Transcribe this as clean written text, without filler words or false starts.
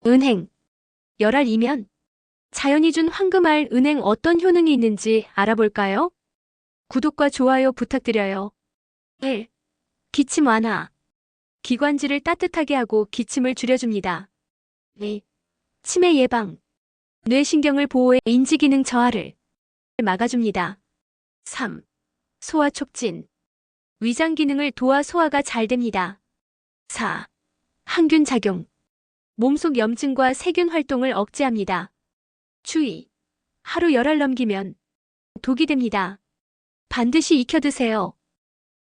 은행. 열알 이면. 자연이 준 황금알 은행 어떤 효능이 있는지 알아볼까요? 구독과 좋아요 부탁드려요. 1. 기침 완화. 기관지를 따뜻하게 하고 기침을 줄여줍니다. 2. 치매 예방. 뇌신경을 보호해 인지기능 저하를 막아줍니다. 3. 소화 촉진. 위장 기능을 도와 소화가 잘 됩니다. 4. 항균 작용. 몸속 염증과 세균 활동을 억제합니다. 주의. 하루 열알 넘기면 독이 됩니다. 반드시 익혀 드세요.